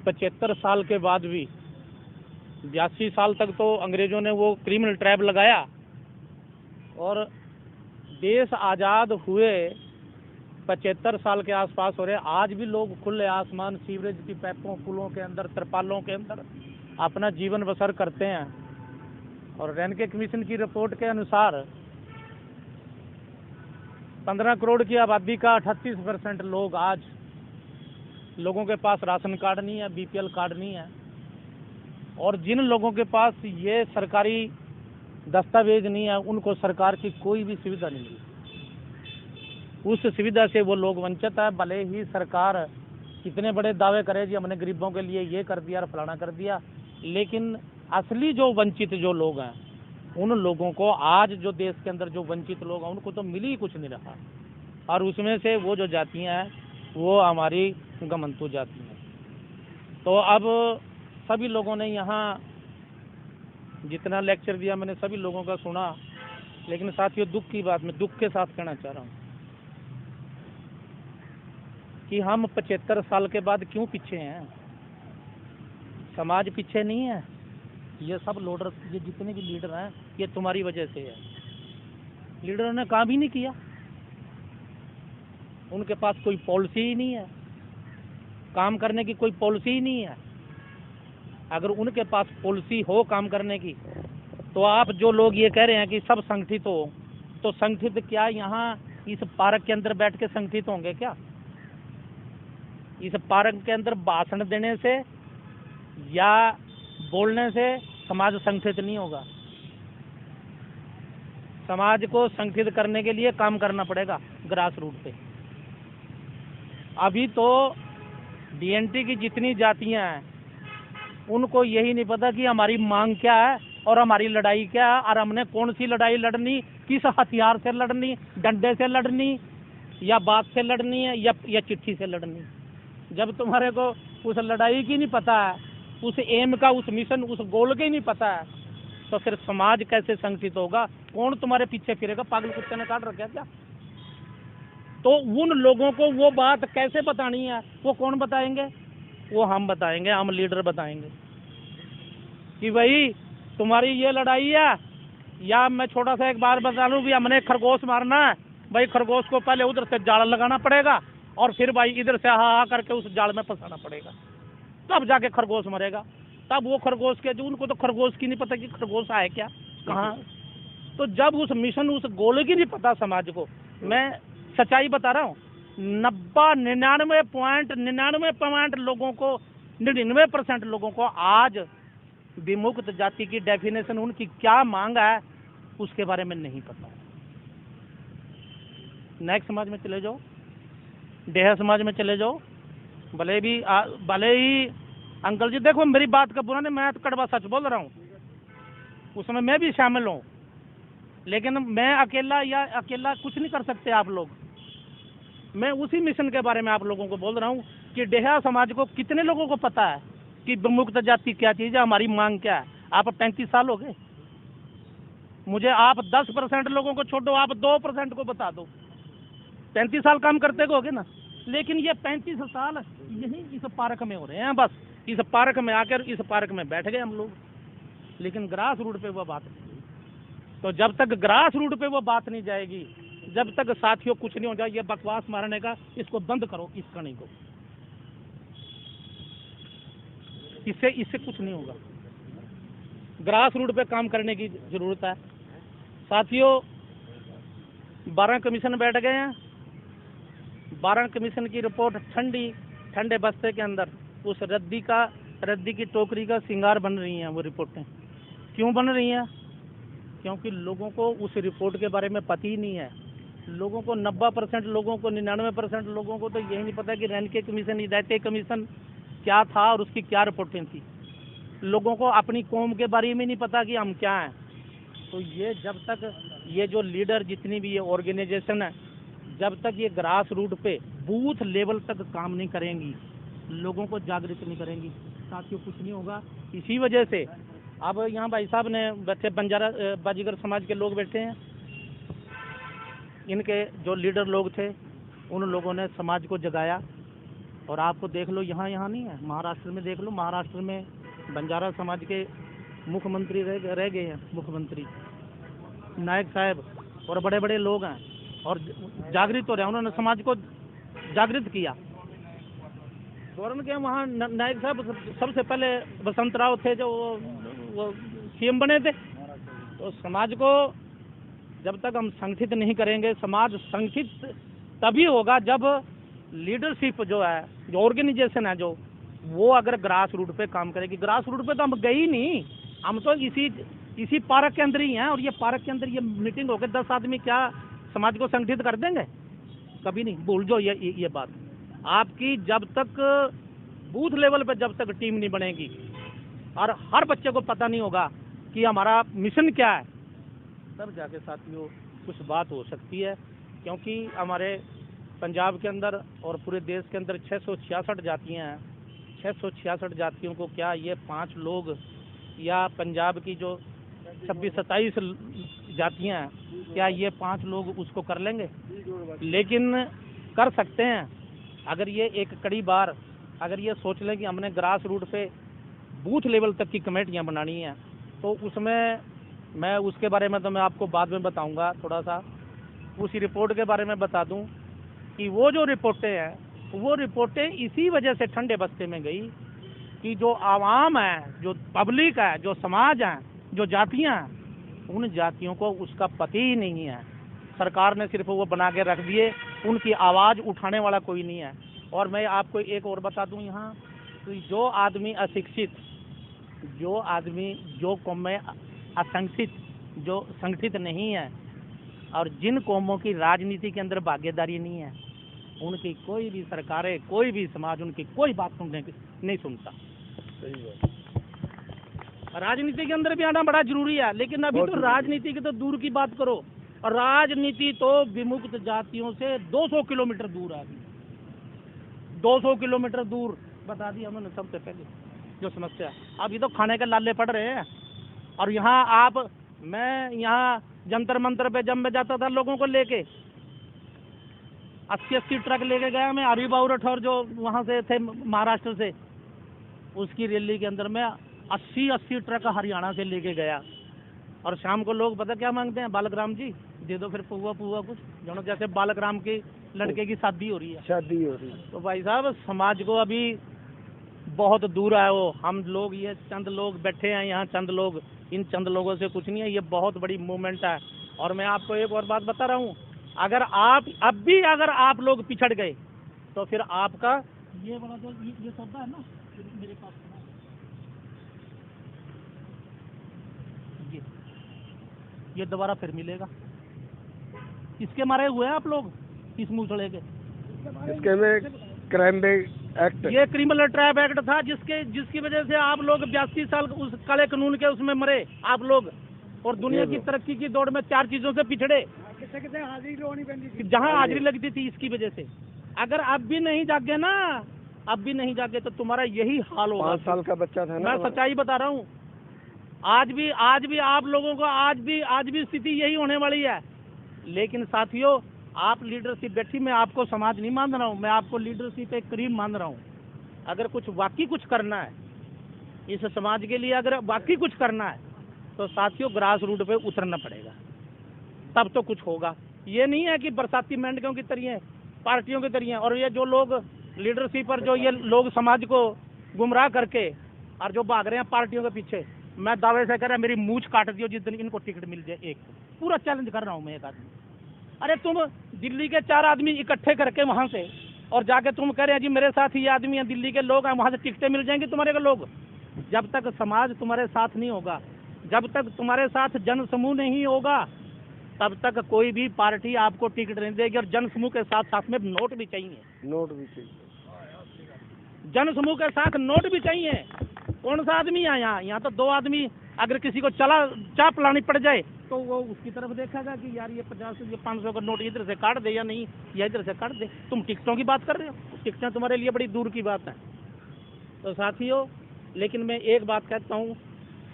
75 साल के बाद भी 82 साल तक तो अंग्रेजों ने वो क्रिमिनल ट्रैप लगाया और देश आज़ाद हुए 75 साल के आसपास हो रहे, आज भी लोग खुले आसमान, सीवरेज की पाइपों, पुलों के अंदर, तरपालों के अंदर अपना जीवन बसर करते हैं। और रेनके कमीशन की रिपोर्ट के अनुसार 15 करोड़ की आबादी का 38% लोग, आज लोगों के पास राशन कार्ड नहीं है, बीपीएल कार्ड नहीं है। और जिन लोगों के पास ये सरकारी दस्तावेज नहीं है, उनको सरकार की कोई भी सुविधा नहीं मिली। उस सुविधा से वो लोग वंचित है। भले ही सरकार कितने बड़े दावे करे जी हमने गरीबों के लिए ये कर दिया और फलाना कर दिया, लेकिन असली जो वंचित जो लोग हैं, उन लोगों को आज जो देश के अंदर जो वंचित लोग हैं उनको तो मिल ही कुछ नहीं रहा। और उसमें से वो जो जातियाँ हैं वो हमारी गमंतु जाति हैं। तो अब सभी लोगों ने यहाँ जितना लेक्चर दिया मैंने सभी लोगों का सुना, लेकिन साथियों दुख की बात मैं दुख के साथ कहना चाह रहा हूँ कि हम 75 साल के बाद क्यों पीछे हैं। समाज पीछे नहीं है, ये सब लीडर, ये जितने भी लीडर हैं ये तुम्हारी वजह से है। लीडरों ने काम ही नहीं किया, उनके पास कोई पॉलिसी ही नहीं है, काम करने की कोई पॉलिसी ही नहीं है। अगर उनके पास पॉलिसी हो काम करने की, तो आप जो लोग ये कह रहे हैं कि सब संगठित हो, तो संगठित क्या यहाँ इस पार्क के अंदर बैठ के संगठित होंगे क्या? इस पार्क के अंदर भाषण देने से या बोलने से समाज संगठित नहीं होगा। समाज को संगठित करने के लिए काम करना पड़ेगा ग्रास रूट पे। अभी तो डीएनटी की जितनी जातियां हैं उनको यही नहीं पता कि हमारी मांग क्या है और हमारी लड़ाई क्या है, और हमने कौन सी लड़ाई लड़नी, किस हथियार से लड़नी, डंडे से लड़नी या बात से लड़नी है या चिट्ठी से लड़नी। जब तुम्हारे को उस लड़ाई की नहीं पता है, उस एम का, उस मिशन, उस गोल का ही नहीं पता है, तो फिर समाज कैसे संगठित होगा? कौन तुम्हारे पीछे फिरेगा? पागल कुत्ते ने काट रखा क्या? तो उन लोगों को वो बात कैसे बतानी है, वो कौन बताएंगे? वो हम बताएंगे, हम लीडर बताएंगे कि भाई तुम्हारी ये लड़ाई है। या मैं छोटा सा एक बात बता लूं भी, हमने खरगोश मारना है भाई, खरगोश को पहले उधर से जाल लगाना पड़ेगा और फिर भाई इधर से हा करके उस जाल में फंसाना पड़ेगा, तब जाके खरगोश मरेगा। तब वो खरगोश के, जो उनको तो खरगोश की नहीं पता कि खरगोश आए क्या, कहाँ। तो जब उस मिशन, उस गोले की नहीं पता समाज को, मैं सच्चाई बता रहा हूँ, 99.99% लोगों को, 99% लोगों को आज विमुक्त जाति की डेफिनेशन, उनकी क्या मांग है उसके बारे में नहीं पता। नेक्स्ट समाज में चले जाओ, डेहा समाज में चले जाओ, भले ही अंकल जी देखो मेरी बात का बुरा नहीं, मैं तो कड़वा सच बोल रहा हूँ, उसमें मैं भी शामिल हूँ, लेकिन मैं अकेला कुछ नहीं कर सकते आप लोग। मैं उसी मिशन के बारे में आप लोगों को बोल रहा हूँ कि डेहा समाज को कितने लोगों को पता है कि विमुक्त जाति क्या चीज़ है, हमारी मांग क्या है। आप 35 साल हो गए, मुझे आप 10% लोगों को छोड़ो, आप 2% को बता दो, 35 साल काम करते हो गए ना। लेकिन ये 35 साल यही इस पार्क में हो रहे हैं, बस इस पार्क में आकर इस पार्क में बैठ गए हम लोग, लेकिन ग्रास रूट पे वो बात नहीं। तो जब तक ग्रास रूट पे वो बात नहीं जाएगी, जब तक साथियों कुछ नहीं हो जाए, ये बकवास मारने का इसको बंद करो, इस कहानी को, इससे कुछ नहीं होगा। ग्रास रूट पे काम करने की जरूरत है साथियों। 12 कमीशन बैठ गए हैं, 12 कमीशन की रिपोर्ट ठंडे बस्ते के अंदर उस रद्दी की टोकरी का सिंगार बन रही हैं। वो रिपोर्टें क्यों बन रही हैं? क्योंकि लोगों को उस रिपोर्ट के बारे में पता ही नहीं है। लोगों को 90% लोगों को, 99% लोगों को तो यही नहीं पता कि रेनके कमीशन, हिदायती कमीशन क्या था और उसकी क्या रिपोर्टें थी। लोगों को अपनी कौम के बारे में नहीं पता कि हम क्या हैं। तो ये जब तक ये जो लीडर, जितनी भी ये ऑर्गेनाइजेशन है, जब तक ये ग्रास रूट पे बूथ लेवल तक काम नहीं करेंगी, लोगों को जागृत नहीं करेंगी, साथियों कुछ नहीं होगा। इसी वजह से अब यहाँ भाई साहब ने बैठे, बंजारा बाजीगर समाज के लोग बैठे हैं, इनके जो लीडर लोग थे उन लोगों ने समाज को जगाया और आपको देख लो यहाँ नहीं है, महाराष्ट्र में देख लो, महाराष्ट्र में बंजारा समाज के मुख्यमंत्री रह गए हैं, मुख्यमंत्री नायक साहब, और बड़े बड़े लोग हैं और जागृत हो रहे हैं, उन्होंने समाज को जागृत किया। फौरन के वहाँ नायक साहब सबसे पहले बसंत राव थे जो वो सीएम बने थे। तो समाज को जब तक हम संगठित नहीं करेंगे, समाज संगठित तभी होगा जब लीडरशिप जो है, जो ऑर्गेनाइजेशन है, जो वो अगर ग्रास रूट पे काम करेगी। ग्रास रूट पे तो हम गए ही नहीं, हम तो इसी पार्क के अंदर ही हैं, और ये पार्क के अंदर ये मीटिंग होकर 10 आदमी क्या समाज को संगठित कर देंगे? कभी नहीं। भूल जो ये बात आपकी, जब तक बूथ लेवल पे जब तक टीम नहीं बनेगी और हर बच्चे को पता नहीं होगा कि हमारा मिशन क्या है, तब जाके साथियों कुछ बात हो सकती है। क्योंकि हमारे पंजाब के अंदर और पूरे देश के अंदर 666 जातियाँ हैं। 666 जातियों को क्या ये 5 लोग या पंजाब की जो 26-27 जातियाँ हैं, क्या ये 5 लोग उसको कर लेंगे? लेकिन कर सकते हैं अगर ये एक कड़ी बार अगर ये सोच लें कि हमने ग्रास रूट पे बूथ लेवल तक की कमेटियाँ बनानी हैं, तो उसमें मैं उसके बारे में तो मैं आपको बाद में बताऊंगा। थोड़ा सा उसी रिपोर्ट के बारे में बता दूं कि वो जो रिपोर्टें हैं, वो रिपोर्टें इसी वजह से ठंडे बस्ते में गई कि जो आवाम है, जो पब्लिक है, जो समाज है, जो जातियाँ हैं, उन जातियों को उसका पता ही नहीं है। सरकार ने सिर्फ वो बना के रख दिए, उनकी आवाज़ उठाने वाला कोई नहीं है। और मैं आपको एक और बता दूं यहाँ, तो जो आदमी अशिक्षित, जो आदमी जो कौम में असंगठित, जो संगठित नहीं है, और जिन कौमों की राजनीति के अंदर भागीदारी नहीं है, उनकी कोई भी सरकारें, कोई भी समाज उनकी कोई बात सुनने की नहीं सुनता। सही बात। राजनीति के अंदर भी आना बड़ा जरूरी है, लेकिन अभी तो राजनीति की तो दूर की बात करो, और राजनीति तो विमुक्त जातियों से 200 किलोमीटर दूर है। 200 किलोमीटर दूर बता दिया मैंने सबसे पहले जो समस्या। अभी तो खाने के लाले पड़ रहे हैं। और यहाँ मैं यहाँ जंतर मंतर पे जब मैं जाता था लोगों को लेके 80-80 ट्रक लेके गया मैं, हरिभाऊ राठौर जो वहाँ से थे महाराष्ट्र से, उसकी रैली के अंदर मैं 80-80 ट्रक हरियाणा से लेके गया। और शाम को लोग पता क्या मांगते हैं? बालकराम जी दे दो फिर पुआ कुछ, जो जैसे बालकराम की लड़के की शादी हो रही है। तो भाई साहब समाज को अभी बहुत दूर है वो। हम लोग ये चंद लोग बैठे हैं यहाँ, चंद लोग, इन चंद लोगों से कुछ नहीं है। ये बहुत बड़ी मूवमेंट है। और मैं आपको एक और बात बता रहा हूँ, अगर आप लोग पिछड़ गए तो फिर आपका ये बड़ा जो ये सौदा है ना मेरे पास, ये दोबारा फिर मिलेगा। इसके मारे हुए हैं आप लोग, इस मूसड़े के। इसके में क्राइम एक्ट, ये क्रिमिनल ट्रैप एक्ट था जिसकी वजह से आप लोग 82 साल उस काले कानून के उसमें मरे आप लोग, और दुनिया की तरक्की की दौड़ में 4 चीजों से पिछड़े। जहाँ हाजिरी लगती थी इसकी वजह से। अगर अब भी नहीं जागे ना, अब भी नहीं जागे तो तुम्हारा यही हाल होगा। 5 साल का बच्चा था ना, मैं सच्चाई बता रहा हूँ। आज भी आप लोगों को आज भी स्थिति यही होने वाली है। लेकिन साथियों, आप लीडरशिप बैठी, मैं आपको समाज नहीं मान रहा हूँ, मैं आपको लीडरशिप एक करीब मान रहा हूँ। अगर वाकई कुछ करना है इस समाज के लिए, अगर वाकई कुछ करना है तो साथियों ग्रास रूट पे उतरना पड़ेगा, तब तो कुछ होगा। ये नहीं है कि बरसाती मेंढकों की तरह, पार्टियों की तरह। और ये जो लोग लीडरशिप पर जो ये लोग समाज को गुमराह करके और जो भाग रहे हैं पार्टियों के पीछे, मैं दावे से कह रहा मेरी मूछ काट दियो जिस दिन इनको टिकट मिल जाए। एक पूरा चैलेंज कर रहा हूँ मैं, एक आदमी। अरे तुम दिल्ली के 4 आदमी इकट्ठे करके वहाँ से और जाके तुम कह रहे हैं जी मेरे साथ ये आदमी है, दिल्ली के लोग हैं, वहाँ से टिकटें मिल जाएंगी तुम्हारे को लोग। जब तक समाज तुम्हारे साथ नहीं होगा, जब तक तुम्हारे साथ जन समूह नहीं होगा, तब तक कोई भी पार्टी आपको टिकट नहीं देगी। और जन समूह के साथ साथ में नोट भी चाहिए, जन समूह के साथ नोट भी चाहिए। कौन सा आदमी है यहाँ तो 2 आदमी अगर किसी को चाय पिलानी पड़ जाए तो वो उसकी तरफ देखेगा कि यार ये 50 ये 500 का नोट इधर से काट दे या नहीं, या इधर से काट दे। तुम टिकटों की बात कर रहे हो, टिकटें तुम्हारे लिए बड़ी दूर की बात है। तो साथियों, लेकिन मैं एक बात कहता हूँ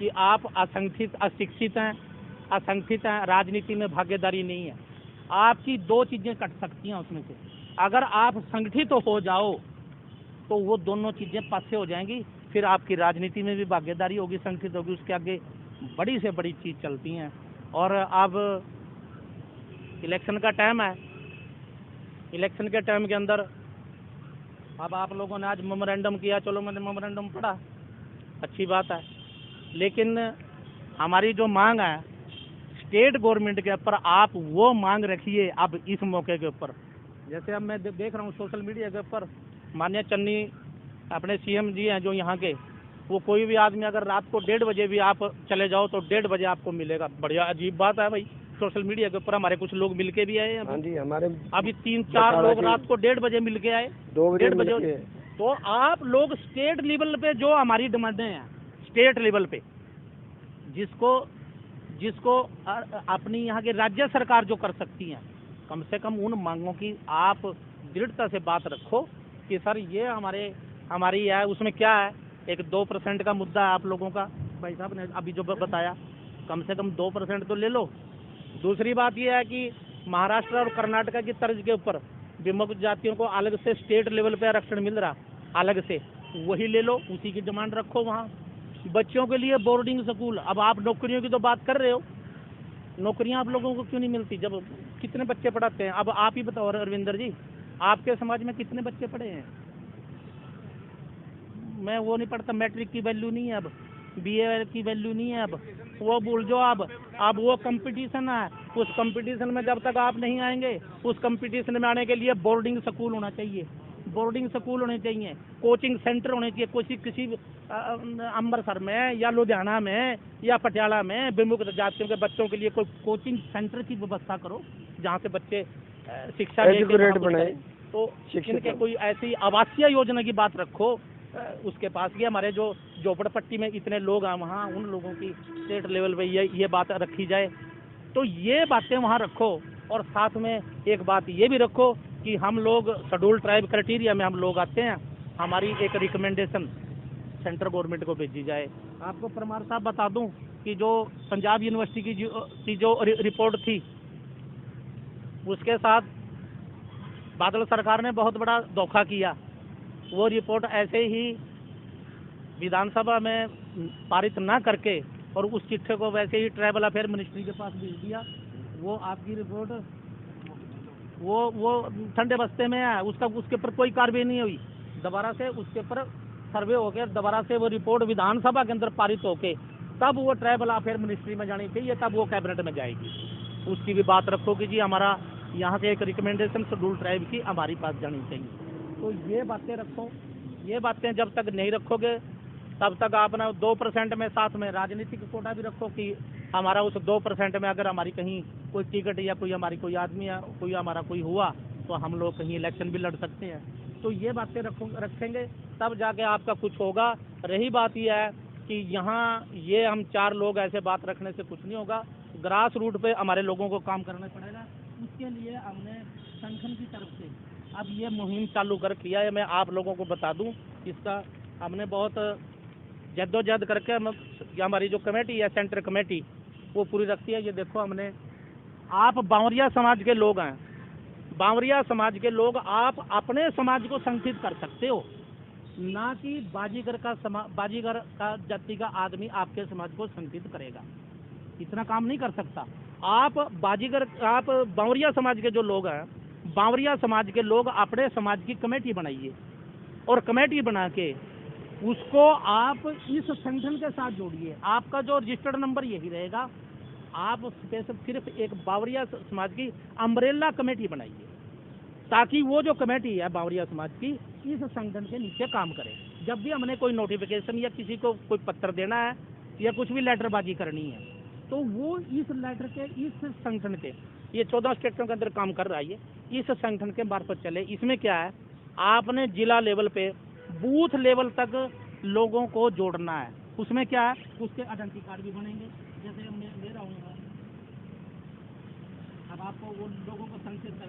कि आप अशिक्षित हैं, राजनीति में भागीदारी नहीं है। आपकी 2 चीज़ें कट सकती हैं उसमें से। अगर आप संगठित हो जाओ तो वो दोनों चीज़ें पासे हो जाएंगी, फिर आपकी राजनीति में भी भागीदारी होगी, संगठित होगी, उसके आगे बड़ी से बड़ी चीज़ चलती हैं। और अब इलेक्शन का टाइम है, इलेक्शन के टाइम के अंदर अब आप लोगों ने आज मेमोरेंडम किया, चलो मैंने मेमोरेंडम पढ़ा, अच्छी बात है, लेकिन हमारी जो मांग है स्टेट गवर्नमेंट के ऊपर, आप वो मांग रखिए अब इस मौके के ऊपर। जैसे अब मैं देख रहा हूँ सोशल मीडिया के ऊपर, माननीय चन्नी अपने सीएम जी हैं जो यहाँ के, वो कोई भी आदमी अगर रात को 1:30 बजे भी आप चले जाओ तो 1:30 बजे आपको मिलेगा। बढ़िया अजीब बात है भाई, सोशल मीडिया के ऊपर हमारे कुछ लोग मिलके भी आए हैं। हाँ जी, हमारे अभी 3-4 लोग रात को 1:30 बजे मिलके आए, 2 बजे। तो आप लोग स्टेट लेवल पे जो हमारी डिमांडें हैं, स्टेट लेवल पे जिसको अपनी यहाँ की राज्य सरकार जो कर सकती है, कम से कम उन मांगों की आप दृढ़ता से बात रखो कि सर ये हमारी है। उसमें क्या है, एक 2% का मुद्दा है आप लोगों का, भाई साहब ने अभी जो बताया, कम से कम 2% तो ले लो। दूसरी बात यह है कि महाराष्ट्र और कर्नाटक की तर्ज के ऊपर विमुक्त जातियों को अलग से स्टेट लेवल पे आरक्षण मिल रहा, अलग से वही ले लो, उसी की डिमांड रखो। वहाँ बच्चों के लिए बोर्डिंग स्कूल, अब आप नौकरियों की तो बात कर रहे हो, नौकरियां आप लोगों को क्यों नहीं मिलती? जब कितने बच्चे पढ़ाते हैं, अब आप ही बताओ अरविंदर जी, आपके समाज में कितने बच्चे पढ़े हैं? मैं वो नहीं पढ़ता, मैट्रिक की वैल्यू नहीं है, अब बीए की वैल्यू नहीं है, अब वो भूल जो। अब वो कंपटीशन है, उस कंपटीशन में जब तक आप नहीं आएंगे, उस कंपटीशन में आने के लिए बोर्डिंग स्कूल होना चाहिए, बोर्डिंग स्कूल होने चाहिए, कोचिंग सेंटर होने चाहिए, किसी अमृतसर में या लुधियाना में या पटियाला में विमुक्त जातियों के बच्चों के लिए कोई कोचिंग सेंटर की व्यवस्था करो जहाँ से बच्चे शिक्षा बनाए। तो इनके कोई ऐसी आवासीय योजना की बात रखो उसके पास, ये हमारे जो झोपड़पट्टी में इतने लोग हैं वहाँ, उन लोगों की स्टेट लेवल पे ये बात रखी जाए। तो ये बातें वहाँ रखो, और साथ में एक बात ये भी रखो कि हम लोग शेड्यूल ट्राइब क्राइटेरिया में हम लोग आते हैं, हमारी एक रिकमेंडेशन सेंट्रल गवर्नमेंट को भेजी जाए। आपको परमार साहब बता दूं कि जो पंजाब यूनिवर्सिटी की जो रिपोर्ट थी, उसके साथ बादल सरकार ने बहुत बड़ा धोखा किया। वो रिपोर्ट ऐसे ही विधानसभा में पारित ना करके और उस चिट्ठे को वैसे ही ट्राइबल अफेयर मिनिस्ट्री के पास भेज दिया। वो आपकी रिपोर्ट वो ठंडे बस्ते में है, उसके ऊपर कोई कार्रवाई नहीं हुई। दोबारा से उसके ऊपर सर्वे होकर दोबारा से वो रिपोर्ट विधानसभा के अंदर पारित होके तब वो ट्राइबल अफेयर मिनिस्ट्री में जानी चाहिए, तब वो कैबिनेट में जाएगी। उसकी भी बात रखो कि जी हमारा यहाँ से एक रिकमेंडेशन शेड्यूल ट्राइब की हमारी पास जानी चाहिए। तो ये बातें रखो, ये बातें जब तक नहीं रखोगे तब तक आप ना 2% में साथ में राजनीतिक कोटा भी रखो कि हमारा उस 2% में अगर हमारी कहीं कोई टिकट या कोई हमारी कोई आदमी या कोई हमारा कोई हुआ तो हम लोग कहीं इलेक्शन भी लड़ सकते हैं। तो ये बातें रखेंगे तब जाके आपका कुछ होगा। रही बात यह है कि यहाँ ये हम 4 लोग ऐसे बात रखने से कुछ नहीं होगा, ग्रास रूट पे हमारे लोगों को काम करना पड़ेगा। उसके लिए हमने संगठन की तरफ से अब ये मुहिम चालू कर किया है। मैं आप लोगों को बता दूं, इसका हमने बहुत जद्दोजहद करके हमारी जो कमेटी है सेंटर कमेटी वो पूरी रखती है। ये देखो हमने, आप बावरिया समाज के लोग हैं, बावरिया समाज के लोग आप अपने समाज को संगठित कर सकते हो, ना कि बाजीगर का जाति का आदमी आपके समाज को संगठित करेगा, इतना काम नहीं कर सकता। आप बावरिया समाज के जो लोग हैं, बावरिया समाज के लोग अपने समाज की कमेटी बनाइए और कमेटी बना के उसको आप इस संगठन के साथ जोड़िए। आपका जो रजिस्टर्ड नंबर यही रहेगा, आप सिर्फ एक बावरिया समाज की अम्ब्रेला कमेटी बनाइए ताकि वो जो कमेटी है बावरिया समाज की इस संगठन के नीचे काम करे। जब भी हमने कोई नोटिफिकेशन या किसी को कोई पत्र देना है या कुछ भी लेटरबाजी करनी है तो वो इस लेटर के इस संगठन के, ये 14 स्टेटों के अंदर काम कर रहा है, इस संगठन के मार्फत चले। इसमें क्या है, आपने जिला लेवल पे बूथ लेवल तक लोगों को जोड़ना है। उसमें क्या है, उसके आइडेंटिटी कार्ड भी बनेंगे, जैसे मैं ले रहा हूँ। अब आपको वो लोगों को संगठित